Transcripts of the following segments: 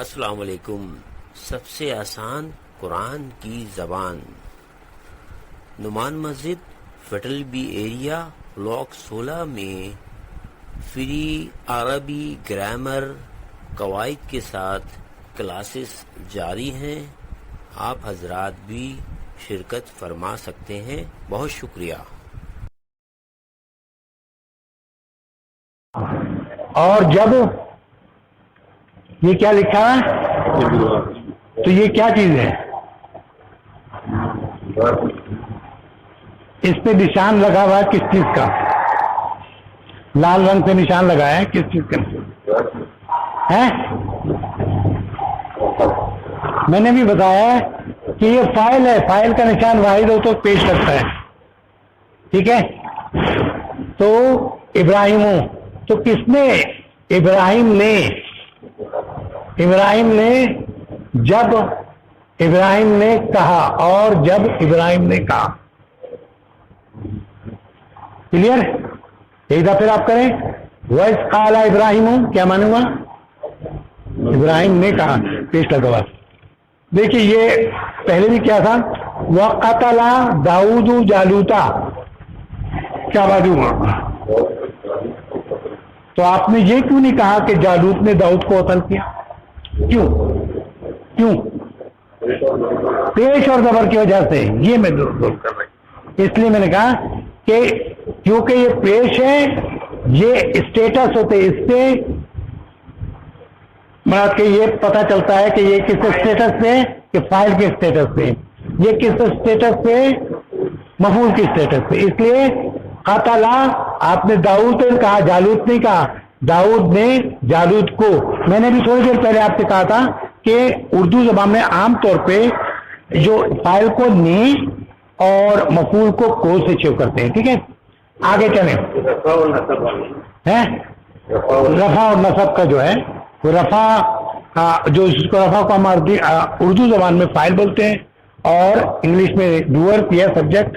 السلام علیکم. سب سے آسان قرآن کی زبان. نعمان مسجد فیٹل بی ایریا بلاک 16 میں فری عربی گرامر قواعد کے ساتھ کلاسز جاری ہیں. آپ حضرات بھی شرکت فرما سکتے ہیں. بہت شکریہ. اور جب یہ کیا لکھا ہے تو یہ کیا چیز ہے؟ اس پہ نشان لگا ہوا ہے کس چیز کا؟ لال رنگ سے نشان لگایا ہے کس چیز کا ہے؟ میں نے بھی بتایا ہے کہ یہ فائل ہے. فائل کا نشان واحد ہو تو پیش کرتا ہے. ٹھیک ہے. تو ابراہیم تو کس نے؟ ابراہیم نے جب ابراہیم نے کہا اور جب ابراہیم نے کہا. کلیئر؟ ایک دفعہ پھر آپ کریں. وَإِذْ قَالَ ابراہیم کیا مانے ہوا؟ ابراہیم نے کہا پیش لگا. دیکھیے یہ پہلے بھی کیا تھا؟ وَقَتَلَ داؤد جالوتا. کیا بات ہوا؟ تو آپ نے یہ کیوں نہیں کہا کہ جالوت نے داؤد کو قتل کیا؟ کیوں پیش اور زبر کی وجہ سے. یہ میں درست کر رہا ہوں. اس لیے میں نے کہا کہ کیونکہ یہ پیش ہے، یہ اسٹیٹس ہوتے، اس سے مراد کہ یہ پتہ چلتا ہے کہ یہ کس اسٹیٹس پہ، کہ فائل کے اسٹیٹس پہ. یہ کس اسٹیٹس پہ؟ مفعول کے اسٹیٹس پہ. اس لیے قتل آپ نے داؤد نے کہا، جالوت نہیں کہا. داؤد نے جالوت کو. میں نے بھی تھوڑی دیر پہلے آپ سے کہا تھا کہ اردو زبان میں عام طور پہ جو فائل کو نی اور مفعول کو سے شروع کرتے ہیں. ٹھیک ہے، آگے چلیں. رفع اور نصب کا جو ہے رفع، جو اس کو رفع کو ہم اردو زبان میں فائل بولتے ہیں اور انگلش میں ڈوور یا سبجیکٹ.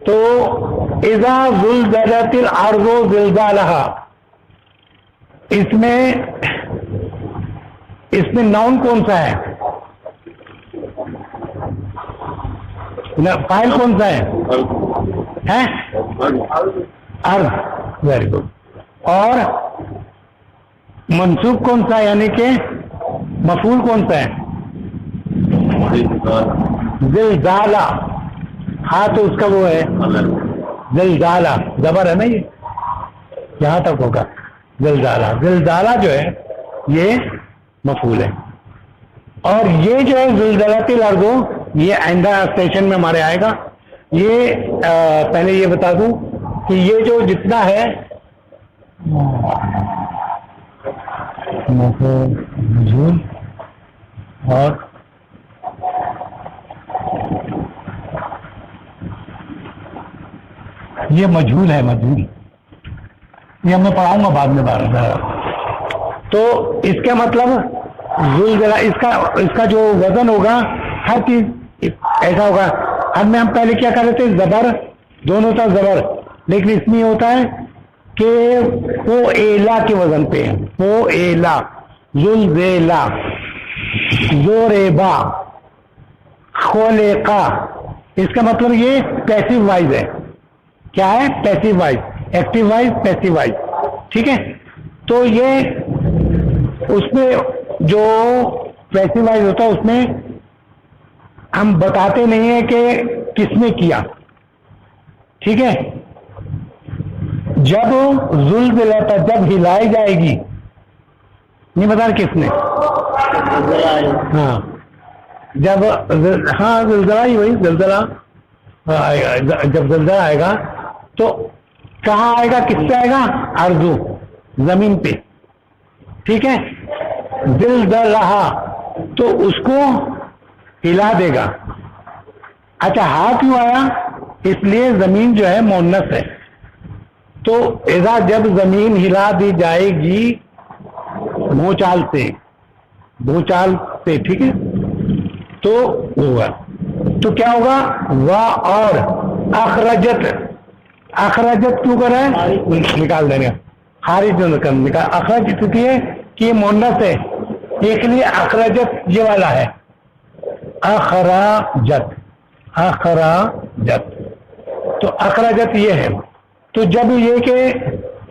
تو اذا زلزلت الارض زلزالہا، اس میں ناؤن کون سا ہے؟ فائل کون سا ہے؟ ارض. Very good. اور منصوب کون سا ہے، یعنی کہ مفعول کون سا ہے؟ زلزالہ. ہاں تو اس کا وہ ہے زلزالہ. زبر ہے نا، یہ یہاں تک ہوگا. زلزالہ. زلزالہ جو ہے یہ مفعول ہے. اور یہ جو ہے زلزلۃ الارض، یہ آئندہ اسٹیشن میں ہمارے آئے گا. یہ پہلے یہ بتا دوں کہ یہ جو جتنا ہے مفعول اور یہ مجہول ہے. مجہول یہ میں پڑھاؤں گا بعد میں بار. تو اس کا مطلب زلزلہ، اس کا جو وزن ہوگا، ہر چیز ایسا ہوگا. ہر میں ہم پہلے کیا کر رہے تھے؟ زبر، دونوں تھا زبر. لیکن اس میں ہوتا ہے کہ وہ ایلا کے وزن پہ ہے. وہ ایلا، زلزلہ، زوریبا، خلقا. اس کا مطلب یہ پیسو وائز ہے. کیا ہے؟ Passive wise. Active wise, passive wise. ٹھیک ہے. تو یہ اس میں جو پیسو وائز ہوتا ہے اس میں ہم بتاتے نہیں ہیں کہ کس نے کیا. ٹھیک ہے. جب زلزلہ، جب ہلائی جائے گی، نہیں بتا کس نے. ہاں جب، ہاں زلزلہ ہی، وہی زلزلہ. جب زلزلہ آئے گا تو کہاں آئے گا؟ کس پہ آئے گا؟ ارضو، زمین پہ. ٹھیک ہے. زلزلہ تو اس کو ہلا دے گا. اچھا ہاں کیوں آیا؟ اس لیے زمین جو ہے مؤنث ہے. تو ایسا جب زمین ہلا دی جائے گی بھونچال سے، ٹھیک ہے، تو ہوگا. تو کیا ہوگا؟ اور اخرجت کیوں کر رہا ہے؟ نکال دیں گے. خارج نکال. اخرج چکی ہے کہ یہ مؤنث ہے ایک لیے اخرجت یہ والا ہے، اخراجت، اخراجت، تو اخراجت یہ ہے. تو جب یہ کہ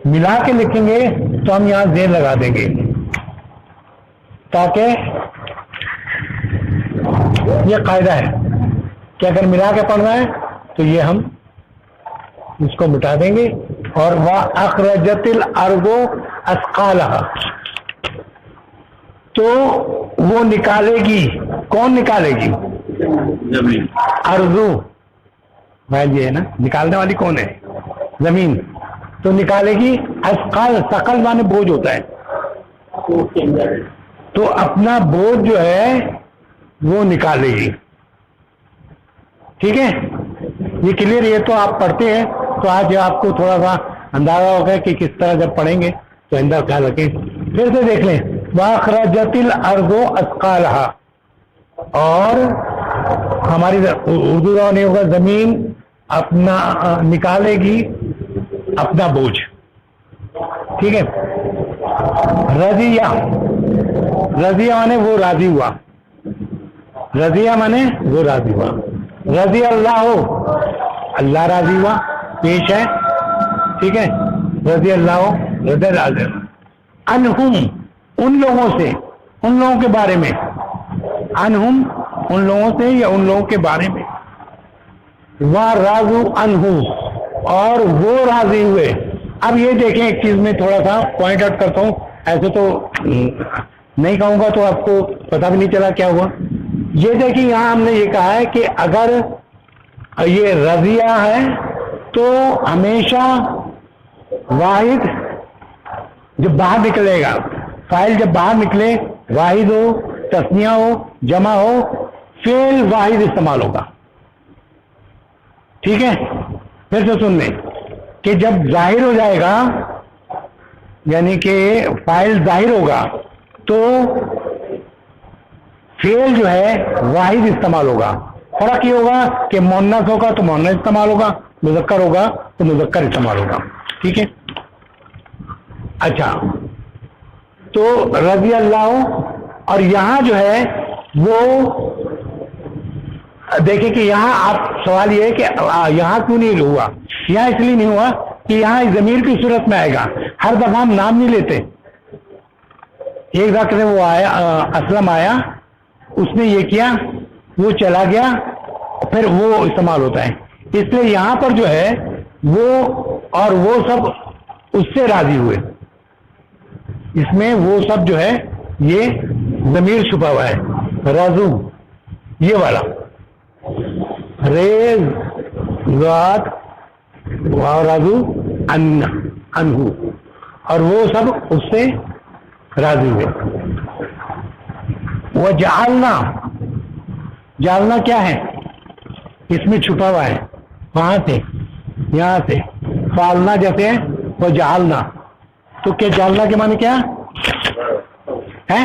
ملا کے لکھیں گے تو ہم یہاں زیر لگا دیں گے تاکہ یہ قاعدہ ہے کہ اگر ملا کے پڑھنا ہے تو یہ ہم اس کو مٹا دیں گے. اور وَأَخْرَجَتِ الْأَرْضُ أَثْقَالَهَا، تو وہ نکالے گی. کون نکالے گی؟ زمین. ارضو بھائی یہ ہے نا، نکالنے والی کون ہے؟ زمین. تو نکالے گی اثقال، ثقل مانے بوجھ ہوتا ہے، تو اپنا بوجھ جو ہے وہ نکالے گی. ٹھیک ہے، یہ کلیئر. یہ تو آپ پڑھتے ہیں تو آج آپ کو تھوڑا سا اندازہ ہوگا کہ کس طرح جب پڑھیں گے تو اندر خیال رکھیں. پھر سے دیکھ لیں، وَأَخْرَجَتِ الْأَرْضُ أَثْقَالَهَا، اور ہماری اردو کا نہیں ہوگا، زمین اپنا نکالے گی اپنا بوجھ. ٹھیک ہے. رضیہ، رضیہ مانے وہ راضی ہوا، رضیہ مانے وہ راضی ہوا. رضی اللہ، اللہ راضی ہوا، پیش ہے. ٹھیک ہے. رضی اللہ، رضی راضی عنہم، ان لوگوں سے، ان لوگوں کے بارے میں، عنہم ان لوگوں سے یا ان لوگوں کے بارے میں، وَرَضُوا عَنْهُ، اور وہ راضی ہوئے. اب یہ دیکھیں ایک چیز میں تھوڑا سا پوائنٹ آؤٹ کرتا ہوں، ایسے تو نہیں کہوں گا تو آپ کو پتہ بھی نہیں چلا کیا ہوا. یہ دیکھیں یہاں ہم نے یہ کہا ہے کہ اگر یہ رضیہ ہے تو ہمیشہ واحد جب باہر نکلے گا، فاعل جب باہر نکلے، واحد ہو، تثنیہ ہو، جمع ہو، فعل واحد استعمال ہوگا. ٹھیک ہے. پھر سے سن لیں کہ جب ظاہر ہو جائے گا، یعنی کہ فاعل ظاہر ہوگا تو فعل جو ہے واحد استعمال ہوگا. فرق یہ ہوگا کہ مؤنث ہوگا تو مؤنث استعمال ہوگا، مذکر ہوگا تو مذکر استعمال ہوگا. ٹھیک ہے. اچھا، تو رضی اللہ، اور یہاں جو ہے وہ دیکھیں کہ یہاں آپ سوال یہ ہے کہ یہاں کیوں نہیں ہوا. یہاں اس لیے نہیں ہوا کہ یہاں ضمیر کی صورت میں آئے گا. ہر دفعہ ہم نام نہیں لیتے. ایک دفعہ وہ آیا، اسلم آیا، اس نے یہ کیا، وہ چلا گیا، پھر وہ استعمال ہوتا ہے. اس لیے یہاں پر جو ہے وہ اور وہ سب اس سے راضی ہوئے. اس میں وہ سب جو ہے یہ ضمیر چھپا ہوا ہے. رضو یہ والا، ریز ذات رضو انہو، اور وہ سب اس سے راضی ہوئے. وہ جعلنا، جعلنا کیا ہے؟ اس میں چھپا ہوا ہے. وہاں سے، یہاں سے فعلنا جیسے ہے، وہ جعلنا، تو کیا جعلنا کے معنی کیا ہے؟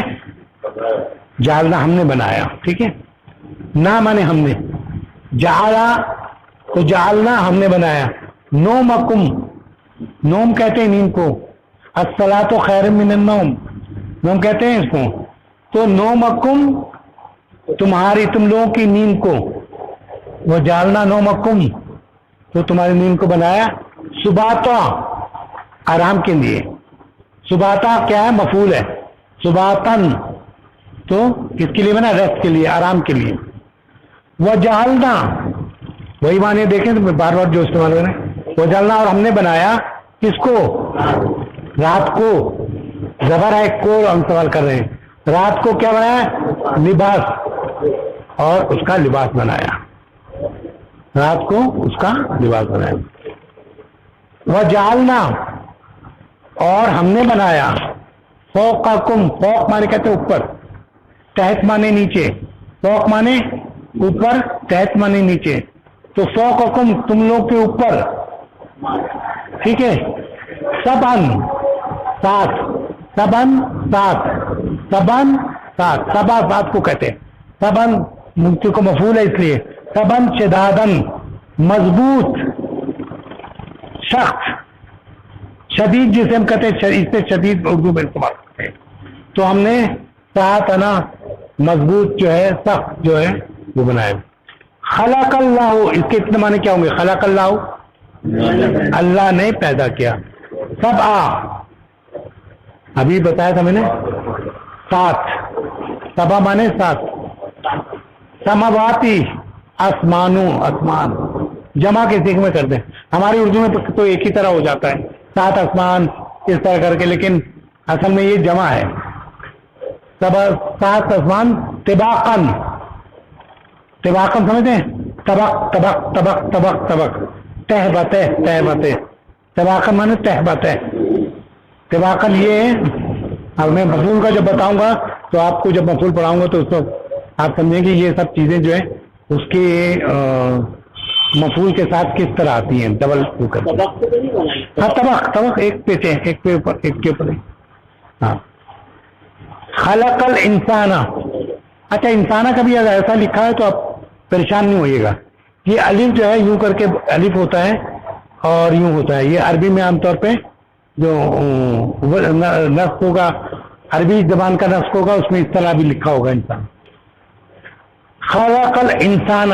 جعلنا ہم نے بنایا. ٹھیک ہے. نہ مانے ہم نے، جعلا تو جعلنا ہم نے بنایا. نومکم، نوم کہتے ہیں نیند کو، الصلاۃ خیر من النوم، نوم کہتے ہیں اس کو. تو نومکم تمہاری، تم لوگوں کی نیند کو، وہ جعلنا نومکم تو تمہاری نیند کو بنایا. سباتا آرام کے لیے، سباتا کیا ہے؟ مفعول ہے. سباتن تو کس کے لیے بنا؟ ریسٹ کے لیے، آرام کے لیے. وجعلنا وہی معنی دیکھیں تو بار بار جو استعمال ہو رہے ہیں. وجعلنا، اور ہم نے بنایا کس کو؟ رات کو. زبر ہے کو ہم سوال کر رہے ہیں. رات کو کیا بنایا؟ لباس، اور اس کا لباس بنایا. رات کو اس کا لباس بنایا. وجعلنا، اور ہم نے بنایا. فوقکم، فوق مانے کہتے ہیں اوپر، تحت مانے نیچے. فوق مانے اوپر، تحت مانے نیچے. تو فوقکم تم لوگ کے اوپر. ٹھیک ہے. سبن سات، سبن سات، سبن سات، سبا سات کو کہتے ہیں. سبن ممکن کو مفعول ہے اس لیے. سبن شدادن، مضبوط، سخت. شدید جسے ہم کہتے ہیں، اس سے شدید اردو میں استعمال کرتے ہیں. تو ہم نے ساتھ ہے نا مضبوط جو ہے سخت جو ہے وہ بنائے. خلق اللہ اس کے اتنے معنی کیا ہوں گے؟ خلق اللہ اللہ نے پیدا کیا. سبع ابھی بتایا تھا میں نے 7 سبع مانے 7. سماواتی آسمانوں آسمان جمع کے سیکھ میں کر دیں. ہماری اردو میں تو ایک ہی طرح ہو جاتا ہے 7 آسمان اس طرح کر کے لیکن اصل میں یہ جمع ہے. 7 آسمان طباقاً طباقاً سمجھتے ہیں؟ طبق طبق طبق طبق طبق تہ بتہ تہ بتہ طباقاً مانے تہ بتہ طباقاً. یہ اب میں مفعول کا جب بتاؤں گا تو آپ کو جب مفعول پڑھاؤں گا تو اس وقت آپ سمجھیں گے یہ سب چیزیں جو ہے اس کے مفعول کے ساتھ کس طرح آتی ہیں. ڈبل ہاں طبق طبق ایک پہ سے ایک پہ اوپر ایک کے اوپر. ہاں خلق الانسان. اچھا انسانہ کا بھی ایسا لکھا ہے تو آپ پریشان نہیں ہوئیے گا. یہ الف جو ہے یوں کر کے الف ہوتا ہے اور یوں ہوتا ہے. یہ عربی میں عام طور پہ جو نسق ہوگا عربی زبان کا نسق ہوگا اس میں اس طرح بھی لکھا ہوگا انسان. خلق الانسان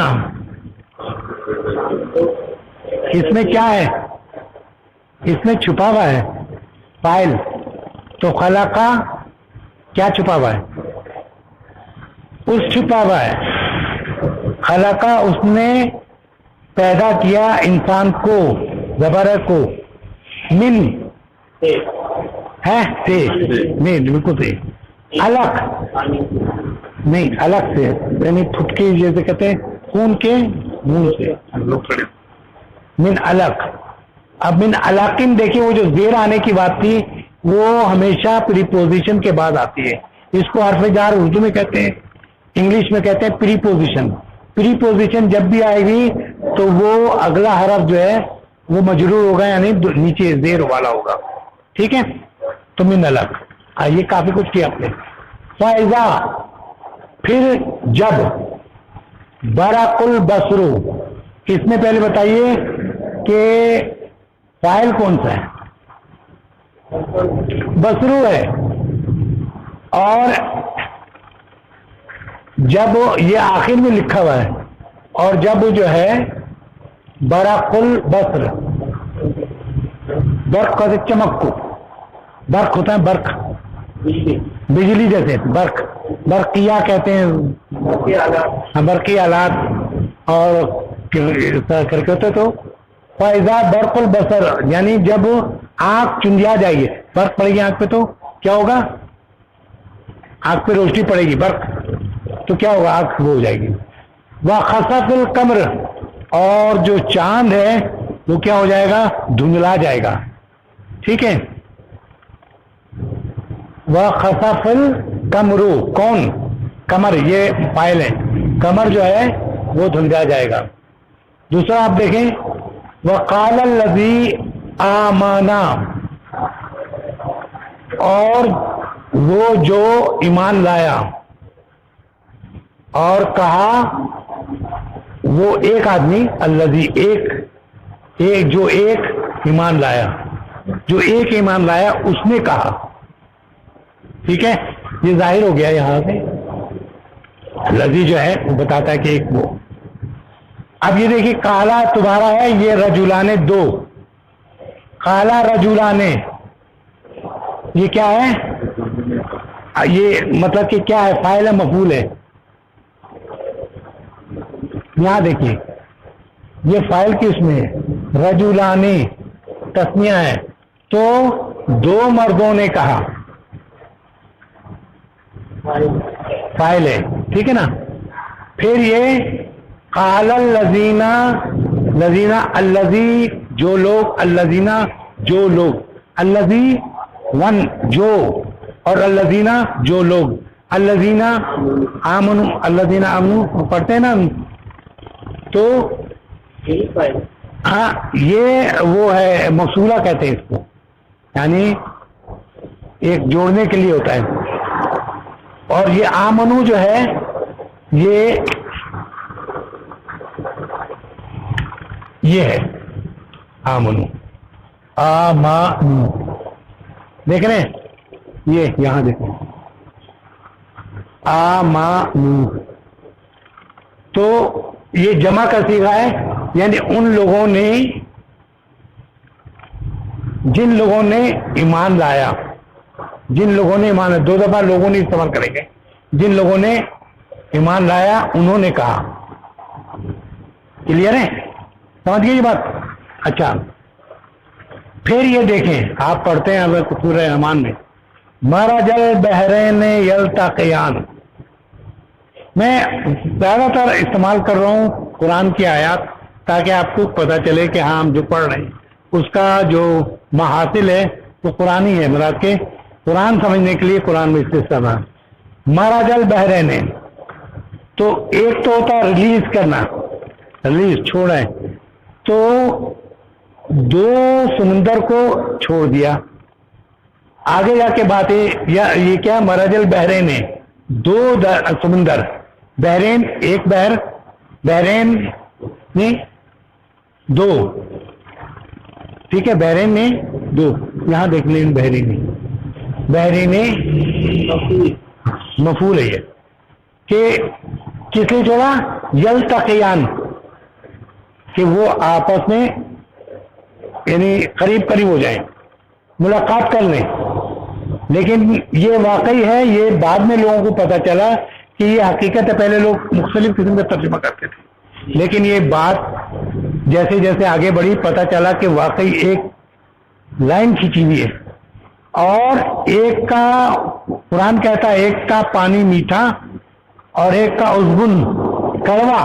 اس میں کیا ہے؟ اس میں چھپا ہوا ہے فاعل. تو خلقہ کیا چھپا ہوا ہے؟ اس چھپا ہوا ہے. خلقہ اس نے پیدا کیا انسان کو زبر کو من ہے سے نہیں بالکل سے الگ نہیں الگ سے یعنی پھٹکی جیسے کہتے ہیں خون کے منہ سے من الگ. اب من علاقن دیکھیں وہ جو زیر آنے کی بات تھی وہ ہمیشہ پریپوزیشن کے بعد آتی ہے. اس کو حرف جار اردو میں کہتے ہیں انگلش میں کہتے ہیں پریپوزیشن. پریپوزیشن جب بھی آئے گی تو وہ اگلا حرف جو ہے وہ مجرور ہوگا یعنی نیچے زیر والا ہوگا. ٹھیک ہے تو من الگ. یہ کافی کچھ کیا آپ نے. فائزہ پھر جب برق البصر اس میں پہلے بتائیے کہ فاعل کون سا ہے؟ بصرو ہے. اور جب یہ آخر میں لکھا ہوا ہے اور جب جو ہے برق البصر برق کا چمک کو برق ہوتا ہے برق بجلی جیسے برق برقیہ کہتے ہیں برقی آلات اور کر کے ہوتے. تو فائزہ برق البصر یعنی جب آنکھ چندیا جائے گی برق پڑے گی آنکھ پہ تو کیا ہوگا؟ آنکھ پہ روشنی پڑے گی برق تو کیا ہوگا؟ آنکھ وہ ہو جائے گی. وخسف القمر اور جو چاند ہے وہ کیا ہو جائے گا؟ دھندلا جائے گا. ٹھیک ہے. وخسف القمر کون؟ قمر یہ فاعل ہے. قمر جو ہے وہ دھندلا جائے گا. دوسرا آپ دیکھیں وقال الذی آمنا اور وہ جو ایمان لایا اور کہا وہ ایک آدمی الذی ایک جو ایک ایمان لایا جو ایک ایمان لایا اس نے کہا. ٹھیک ہے یہ ظاہر ہو گیا یہاں سے الذی جو ہے وہ بتاتا ہے کہ ایک وہ. اب یہ دیکھیے کالا تمہارا ہے یہ رجولان 2 کالا رجولان یہ کیا ہے؟ یہ مطلب کہ کیا ہے؟ فاعل ہے مفعول ہے. یہاں دیکھیے یہ فاعل کس میں ہے؟ رجولان تسنیہ ہے تو 2 مردوں نے کہا فاعل ہے. ٹھیک ہے نا. پھر یہ قال الذین لذین الذی جو لوگ الذین جو لوگ الذی ون جو اور الذین جو لوگ الذین آمنوا الذین آمنوا پڑھتے ہیں نا تو ہاں یہ وہ ہے موصولہ کہتے ہیں اس کو یعنی ایک جوڑنے کے لیے ہوتا ہے. اور یہ آمنو جو ہے یہ ہے آمنو آمانو دیکھ رہے ہیں یہ یہاں دیکھیں آمنو. تو یہ جمع کا صیغہ ہے، یعنی ان لوگوں نے، جن لوگوں نے ایمان لایا، جن لوگوں نے ایمان لایا، دو دفعہ لوگوں نے استعمال کریں گے. جن لوگوں نے ایمان لایا انہوں نے کہا. کلیئر ہے؟ سمجھ گئے یہ بات؟ اچھا، پھر یہ دیکھیں، آپ پڑھتے ہیں اگر سورہ رحمان میں مرج البحرین یلتقیان. میں زیادہ تر استعمال کر رہا ہوں قرآن کی آیات تاکہ آپ کو پتہ چلے کہ ہاں ہم جو پڑھ رہے ہیں اس کا جو محاصل ہے وہ قرآن ہی ہے. مراد کے قرآن سمجھنے کے لیے قرآن میں استعمال. مرج البحرین، تو ایک تو ہوتا ہے ریلیز کرنا، ریلیز چھوڑیں، تو دو سمندر کو چھوڑ دیا. آگے جا کے بات ہے یہ کیا مرج البحرین ہے، دو سمندر، بحرین ایک بحر، بحرین نے دو، ٹھیک ہے، بحرین میں دو. یہاں دیکھ لیں بحرین میں، بحرین مفعول ہے یہ کہ کس لیے چھوڑا؟ یلتقیان، کہ وہ آپس میں یعنی قریب قریب ہو جائیں، ملاقات کر لیں. لیکن یہ واقعی ہے، یہ بعد میں لوگوں کو پتہ چلا کہ یہ حقیقت ہے. پہلے لوگ مختلف قسم کا ترجمہ کرتے تھے، لیکن یہ بات جیسے جیسے آگے بڑھی پتہ چلا کہ واقعی ایک لائن کھینچی ہوئی ہے. اور ایک کا قرآن کہتا ہے ایک کا پانی میٹھا اور ایک کا عذبن کڑوا.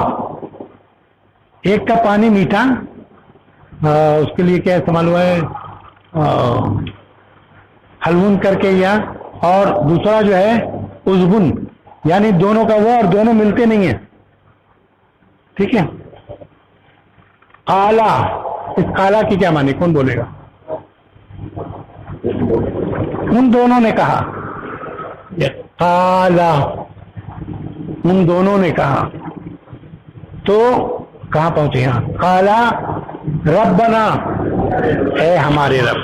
ایک کا پانی میٹھا، اس کے لیے کیا استعمال ہوا ہے؟ حلون کر کے، یا اور دوسرا جو ہے عذبن، یعنی دونوں کا وہ، اور دونوں ملتے نہیں ہیں. ٹھیک ہے. قالا، اس قالا کی کیا معنی؟ کون بولے گا؟ ان دونوں نے کہا، قالا ان دونوں نے کہا. تو کہاں پہنچے؟ یہاں قالا ربنا، اے ہمارے رب،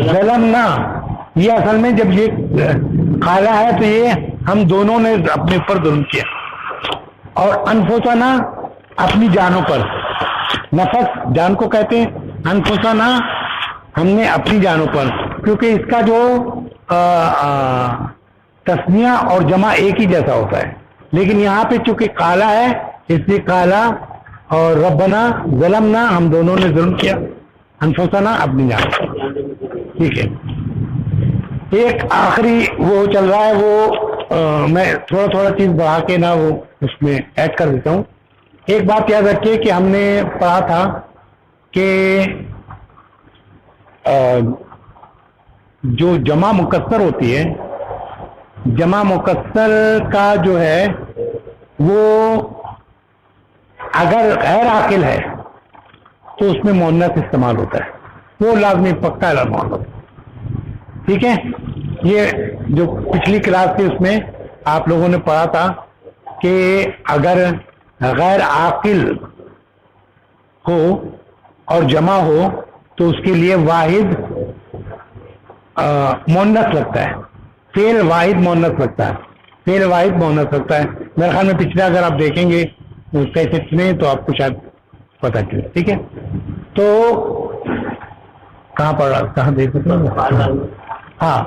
ظلمنا، یہ اصل میں جب یہ قالا ہے تو یہ ہم دونوں نے اپنے اوپر ظلم کیا، اور انفسنا اپنی جانوں پر، نفس جان کو کہتے ہیں، انفسنا ہم نے اپنی جانوں پر، کیونکہ اس کا جو تسنیہ اور جمع ایک ہی جیسا ہوتا ہے. لیکن یہاں پہ چونکہ قالا ہے اس لیے قالا اور ربنا ظلمنا، ہم دونوں نے ظلم کیا، انفسنا اپنی جان. ٹھیک ہے. ایک آخری وہ چل رہا ہے، وہ میں تھوڑا تھوڑا چیز بڑھا کے نا وہ اس میں ایڈ کر دیتا ہوں. ایک بات یاد رکھیے کہ ہم نے پڑھا تھا کہ جو جمع مکسر ہوتی ہے، جمع مکسر کا جو ہے وہ اگر غیر عاقل ہے تو اس میں مؤنث استعمال ہوتا ہے، وہ لازمی پکا ہے مؤنث. ٹھیک ہے. یہ جو پچھلی کلاس تھی اس میں آپ لوگوں نے پڑھا تھا کہ اگر غیر عاقل ہو اور جمع ہو تو اس کے لیے واحد مؤنث لگتا ہے، فعل واحد مؤنث لگتا ہے، فعل واحد مؤنث لگتا ہے. میرے خیال میں پچھلے اگر آپ دیکھیں گے کیسے میں تو آپ کو شاید پتہ چلے. ٹھیک ہے. تو کہاں پڑھ رہا، کہاں دیکھ سکتے ہیں؟ ہاں،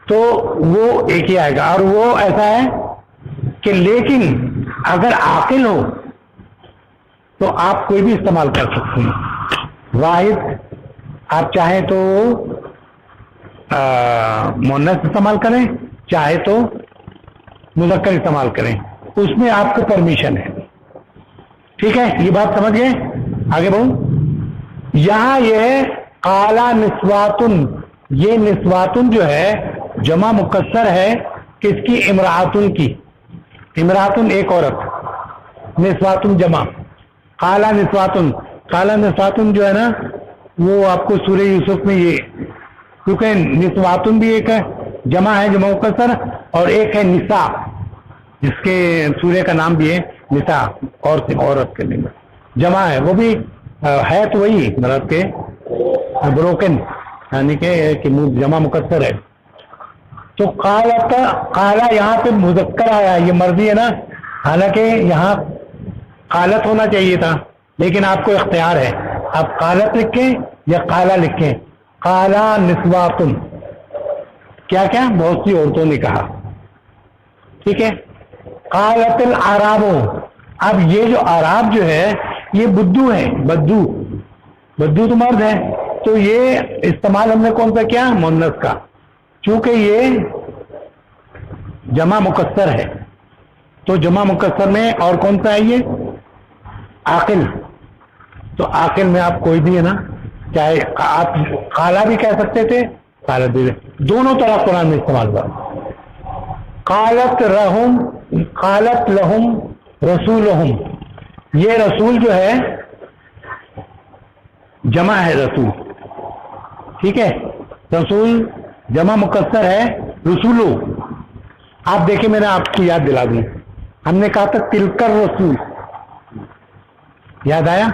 تو وہ ایک ہی آئے گا، اور وہ ایسا ہے کہ لیکن اگر عاقل ہو تو آپ کوئی بھی استعمال کر سکتے ہیں. واحد آپ چاہیں تو مؤنث استعمال کریں، چاہے تو مذکر استعمال کریں، اس میں آپ کو پرمیشن ہے. ٹھیک ہے. یہ بات سمجھ گئے؟ آگے بڑھوں. یہاں یہ قالا نسواتن، یہ نسواتن جو ہے جمع مکسر ہے کس کی؟ امراتن کی. امراتن ایک عورت، نسواتن جمع. قالا نسواتن، قالا نسواتن جو ہے نا وہ آپ کو سورہ یوسف میں یہ، کیونکہ نسواتن بھی ایک ہے جمع ہے جمع مکسر، اور ایک ہے نساء جس کے سورہ کا نام بھی ہے نساء، عورت کے لیے جمع ہے، وہ بھی ہے تو وہی مرد کے بروکن، یعنی کہ جمع مکسر ہے. تو قالت قالا یہاں پہ مذکر آیا, یہ مرضی ہے نا, حالانکہ یہاں قالت ہونا چاہیے تھا, لیکن آپ کو اختیار ہے, آپ قالت لکھیں یا قالا لکھیں. قالا نسواتن, کیا کیا بہت سی عورتوں نے کہا, ٹھیک ہے. قالت الاعراب, اب یہ جو اعراب جو ہے یہ بدو ہے, بدو تو مرد ہے, تو یہ استعمال ہم نے کون سا کیا, مؤنث کا, چونکہ یہ جمع مکسر ہے. تو جمع مکسر میں اور کون سا ہے یہ, عاقل. تو عاقل میں آپ کوئی بھی ہے نا, چاہے آپ قالا بھی کہہ سکتے تھے, قالت بھی, دونوں طرح قرآن میں استعمال ہوا. قالت لہم رسولہم, یہ رسول جو ہے جمع ہے رسول, ٹھیک ہے. رسول جمع مکسر ہے رسولو. آپ دیکھیں میں نے آپ کو یاد دلا دوں, ہم نے کہا تھا تلکر رسول, یاد آیا,